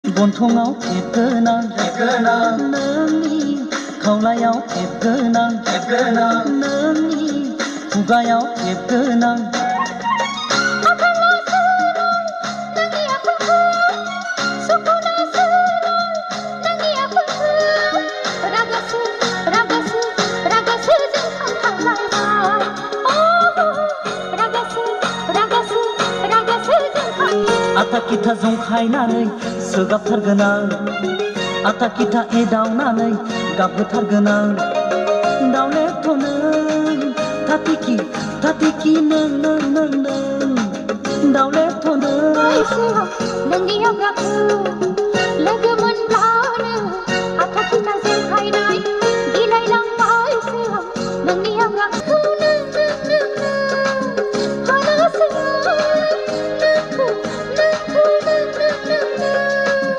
गन्थंआव tape गोनां नोंनि खावलायाव tape गोनां नोंनि खुगायाव टेप गोनां आथा खिथा जंखायनानै सोगाबथारगोन आं आथा खिथा एदावनानै गाबहोथारगोन आं दावलेथ' नों थाथिखि नों दावलेथ' नों